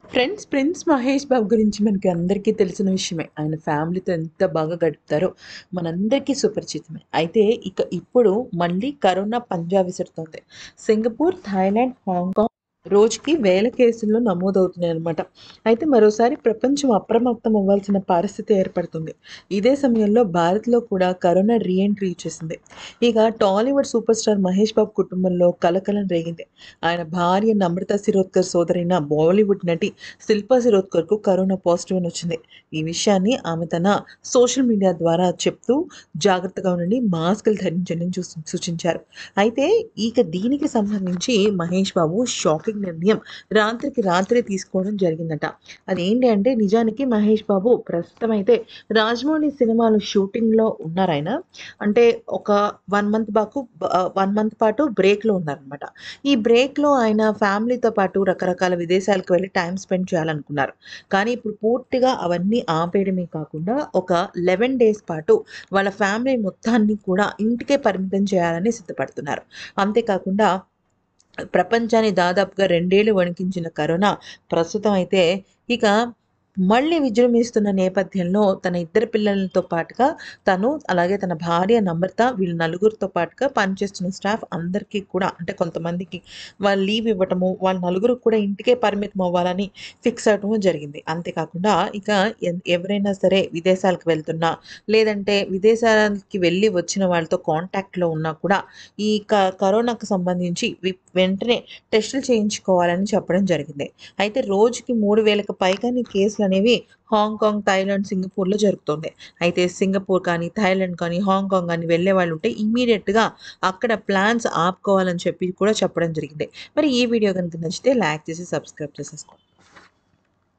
Prince Mahesh Babu గురించి మనకి అందరికీ తెలిసిన విషయమే. ఆయన ఫ్యామిలీతో ఎంత బాగా గడుపుతారో మనందరికీ సుపరిచితమే. అయితే ఇప్పుడు మళ్ళీ కరోనా పంజా విసురుతోంది. సింగపూర్, థాయిలాండ్, హాంకాంగ్ రోజుకి వేల కేసులు నమోదవుతున్నాయన్నమాట. అయితే మరోసారి ప్రపంచం అప్రమత్తం అవ్వాల్సిన పరిస్థితి ఏర్పడుతుంది. ఇదే సమయంలో భారత్‌లో కూడా కరోనా రీ ఎంట్రీ ఇచ్చేసింది. ఇక టాలీవుడ్ సూపర్ స్టార్ మహేష్ బాబు కుటుంబంలో కలకలం రేగింది. ఆయన భార్య నమ్రత శిరోద్కర్ సోదరైన బాలీవుడ్ నటి శిల్పా శిరోద్కర్‌కు కరోనా పాజిటివ్ అని వచ్చింది. ఈ విషయాన్ని ఆమె తన సోషల్ మీడియా ద్వారా చెప్తూ జాగ్రత్తగా ఉండండి, మాస్కులు ధరించండి అని సూచించారు. అయితే దీనికి సంబంధించి మహేష్ బాబు షాకింగ్ నిర్ణయం రాత్రికి రాత్రే తీసుకోవడం జరిగిందట. అదేంటి అంటే నిజానికి మహేష్ బాబు ప్రస్తుతం అయితే రాజమౌళి సినిమాలు షూటింగ్‌లో ఉన్నారాయన. అంటే ఒక 1 మంత్ పాటు బ్రేక్‌లో ఉన్నారనమాట. ఈ బ్రేక్‌లో ఆయన ఫ్యామిలీతో పాటు రకరకాల విదేశాలకు వెళ్లి టైమ్ స్పెండ్ చేయాలనుకున్నారు. కానీ ఇప్పుడు పూర్తిగా అవన్నీ ఆపేయడమే కాకుండా ఒక 11 డేస్ పాటు వాళ్ళ ఫ్యామిలీ మొత్తాన్ని కూడా ఇంటికే పరిమితం చేయాలని సిద్ధపడుతున్నారు. అంతేకాకుండా ప్రపంచాన్ని దాదాపుగా 2 ఏళ్లు వణికించిన కరోనా ప్రస్తుతం అయితే ఇక మళ్ళీ విజృంభిస్తున్న నేపథ్యంలో తన ఇద్దరు పిల్లలతో పాటుగా తను, అలాగే తన భార్య నమ్రత వీళ్ళు నలుగురితో పాటుగా పనిచేస్తున్న స్టాఫ్ అందరికీ కూడా అంటే కొంతమందికి వాళ్ళు లీవ్ ఇవ్వటము, వాళ్ళ నలుగురికి కూడా ఇంటికే పరిమితం అవ్వాలని ఫిక్స్ అవ్వటము జరిగింది. అంతేకాకుండా ఇక ఎవరైనా సరే విదేశాలకు వెళ్తున్నా, లేదంటే విదేశాలకి వెళ్ళి వచ్చిన వాళ్ళతో కాంటాక్ట్‌లో ఉన్నా కూడా ఈ కరోనాకు సంబంధించి వెంటనే టెస్టులు చేయించుకోవాలని చెప్పడం జరిగింది. అయితే రోజుకి 3000కి పైగానే కేసులనేవి హాంకాంగ్, థాయిలాండ్, సింగపూర్‌లో జరుగుతోంది. అయితే సింగపూర్ కానీ, థాయిలాండ్ కానీ, హాంకాంగ్ కానీ వెళ్ళేవాళ్ళుంటే ఇమ్మీడియేట్‌గా అక్కడ ప్లాన్స్ ఆపుకోవాలని చెప్పి కూడా చెప్పడం జరిగింది. మరి ఈ వీడియో గనుక నచ్చితే లైక్ చేసి సబ్స్క్రైబ్ చేసేసుకోండి.